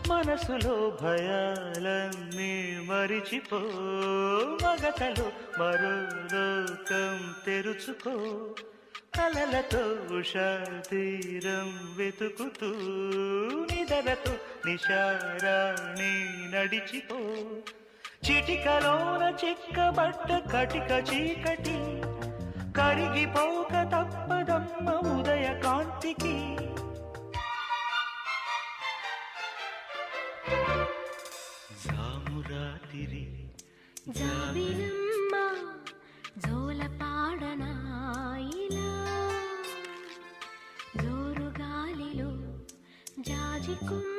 మనసులో భయాలన్నీ మరిచిపో మగతలో మరో లోకం తెరుచుకో కలలతో ఉషా తీరం వెతుకుతూ నిదరతో నిశారాణి నడిచిపో చిటికలోన చిక్కబట్ట కటిక చీకటి కరిగిపోక తప్పదమ్మ ఉదయ కాంతికి జామురాతిరి జాబిలమ్మ జోలపాడనా ఇలా జోరు గాలిలో జాజికుమ్మ